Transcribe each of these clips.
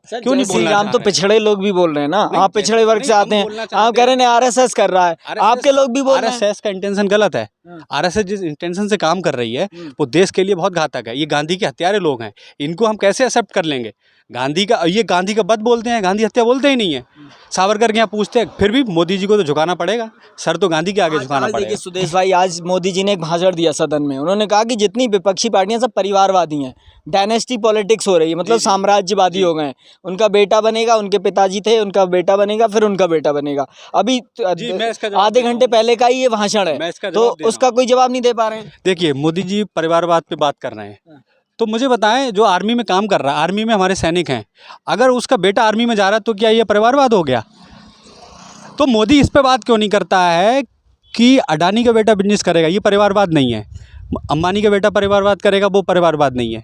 क्यों नहीं बोलना राम तो पिछड़े लोग भी बोल रहे हैं ना, आप पिछड़े वर्ग से आते हैं, आप कह रहे हैं आरएसएस कर रहा है, आपके लोग भी बोल रहे हैं। आरएसएस का इंटेंशन गलत है। आरएसएस जिस इंटेंशन से काम कर रही है वो देश के लिए बहुत घातक है। ये गांधी के हत्यारे लोग हैं, इनको हम कैसे एक्सेप्ट कर लेंगे? गांधी का बद बोलते हैं, गांधी हत्या बोलते ही नहीं है। सावरकर के यहाँ पूछते हैं, फिर भी मोदी जी को तो झुकाना पड़ेगा, सर तो गांधी के आगे झुकाना पड़ेगा। देखिए सुदेश भाई, आज मोदी जी ने एक भाषण दिया सदन में, उन्होंने कहा कि जितनी विपक्षी पार्टियां सब परिवारवादी हैं, डायनेस्टी पॉलिटिक्स हो रही है, मतलब साम्राज्यवादी हो गए। उनका बेटा बनेगा, उनके पिताजी थे, उनका बेटा बनेगा, फिर उनका बेटा बनेगा। अभी आधे घंटे पहले का ही ये भाषण है, तो उसका कोई जवाब नहीं दे पा रहे हैं। देखिए मोदी जी परिवारवाद पे बात कर रहे हैं, तो मुझे बताएं, जो आर्मी में काम कर रहा है, आर्मी में हमारे सैनिक हैं, अगर उसका बेटा आर्मी में जा रहा है तो क्या ये परिवारवाद हो गया? तो मोदी इस पे बात क्यों नहीं करता है कि अडानी का बेटा बिजनेस करेगा, ये परिवारवाद नहीं है। अंबानी का बेटा परिवारवाद करेगा, वो परिवारवाद नहीं है।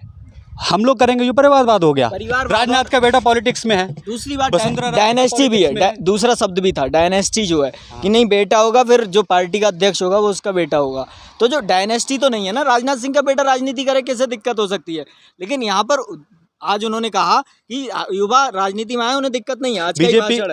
हम लोग करेंगे, ये परिवारवाद हो गया। राजनाथ का बेटा पॉलिटिक्स में है। दूसरी बात डायनेस्टी भी है, दूसरा शब्द भी था डायनेस्टी, जो है कि नहीं बेटा होगा, फिर जो पार्टी का अध्यक्ष होगा वो उसका बेटा होगा। तो जो डायनेस्टी तो नहीं है ना, राजनाथ सिंह का बेटा राजनीति करे, कैसे दिक्कत हो सकती है? लेकिन यहाँ पर आज उन्होंने कहा कि युवा राजनीति में आए, उन्हें दिक्कत नहीं है। आज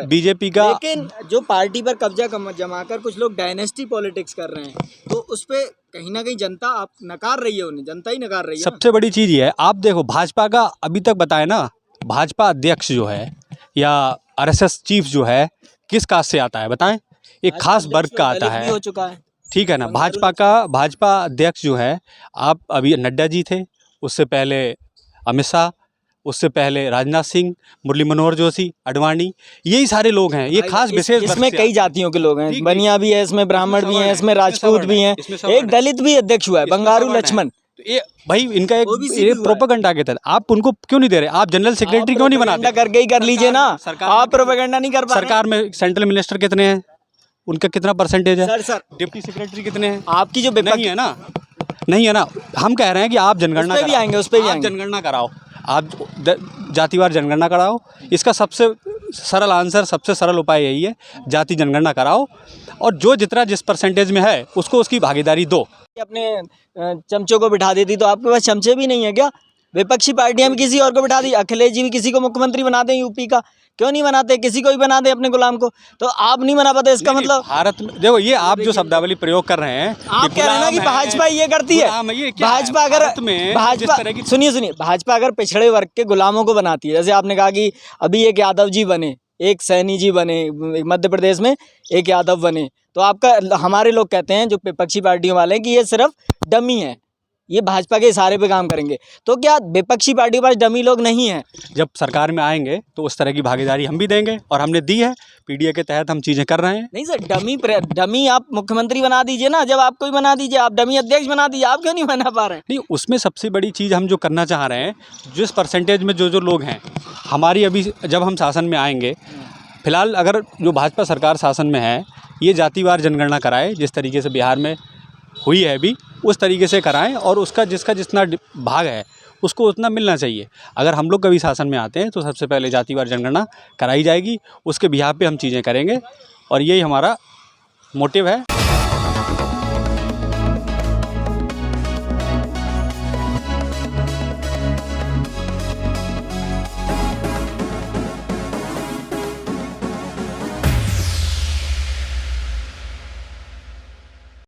बीजेपी का, लेकिन जो पार्टी पर कब्जा जमाकर कुछ लोग डायनेस्टी पॉलिटिक्स कर रहे हैं, तो उस पर कहीं ना कहीं जनता आप नकार रही है, उन्हें जनता ही नकार रही है। सबसे बड़ी चीज़ ये है, आप देखो भाजपा का अभी तक बताए ना, भाजपा अध्यक्ष जो है या आरएसएस चीफ जो है किस कास्ट से आता है बताएं? एक खास वर्ग का आता है, हो चुका है, ठीक है ना। भाजपा अध्यक्ष जो है, आप अभी नड्डा जी थे, उससे पहले अमित शाह, उससे पहले राजनाथ सिंह, मुरली मनोहर जोशी, अडवाणी, यही सारे लोग हैं। ये खास विशेष, इसमें कई जातियों के लोग हैं, बनिया भी है, इसमें ब्राह्मण भी हैं, इसमें राजपूत भी हैं, एक दलित भी अध्यक्ष हुआ है, बंगारू लक्ष्मण। ये भाई इनका एक प्रोपेगेंडा के तहत आप उनको क्यों नहीं दे रहे? आप जनरल सेक्रेटरी क्यों नहीं बनाते? करके ही कर लीजिए ना, आप प्रोपेगेंडा नहीं कर पा रहे। सरकार में सेंट्रल मिनिस्टर कितने हैं, उनका कितना परसेंटेज है? सर डिप्टी सेक्रेटरी कितने हैं? आपकी जो नहीं है ना, नहीं है ना। हम कह रहे हैं कि आप जनगणना भी आएंगे, उस पर भी आएंगे, जनगणना कराओ, आप जातिवार जनगणना कराओ। इसका सबसे सरल आंसर, सबसे सरल उपाय यही है, जाति जनगणना कराओ, और जो जितना जिस परसेंटेज में है उसको उसकी भागीदारी दो। अपने चमचों को बिठा देती, तो आपके पास चमचे भी नहीं है क्या? विपक्षी पार्टियां भी किसी और को बिठा दी, अखिलेश जी भी किसी को मुख्यमंत्री बना दें यूपी का, क्यों नहीं बनाते? किसी को भी बना दे अपने गुलाम को, तो आप नहीं बना पाते। इसका मतलब भारत में देखो, ये आप जो शब्दावली प्रयोग कर रहे हैं, आप कह रहे हैं ना कि भाजपा ये करती है। भाजपा अगर सुनिए, भाजपा अगर पिछड़े वर्ग के गुलामों को बनाती है, जैसे आपने कहा कि अभी एक यादव जी बने, एक सैनी जी बने मध्य प्रदेश में, एक यादव बने, तो आपका, हमारे लोग कहते हैं जो विपक्षी पार्टियों वाले हैं कि ये सिर्फ डमी है, ये भाजपा के इशारे पे काम करेंगे। तो क्या विपक्षी पार्टी के पास डमी लोग नहीं हैं? जब सरकार में आएंगे तो उस तरह की भागीदारी हम भी देंगे, और हमने दी है। पीडीए के तहत हम चीज़ें कर रहे हैं। नहीं सर, डमी आप मुख्यमंत्री बना दीजिए ना, जब आपको ही बना दीजिए, आप डमी अध्यक्ष बना दीजिए, आप क्यों नहीं बना पा रहे हैं? नहीं, उसमें सबसे बड़ी चीज़ हम जो करना चाह रहे हैं, जिस परसेंटेज में जो लोग हैं हमारी, अभी जब हम शासन में आएंगे, फिलहाल अगर जो भाजपा सरकार शासन में है, ये जातिवार जनगणना कराए, जिस तरीके से बिहार में हुई है अभी, उस तरीके से कराएं, और उसका जिसका जितना भाग है उसको उतना मिलना चाहिए। अगर हम लोग कभी शासन में आते हैं तो सबसे पहले जातिवार जनगणना कराई जाएगी, उसके बिहाफ पे हम चीज़ें करेंगे, और यही हमारा मोटिव है।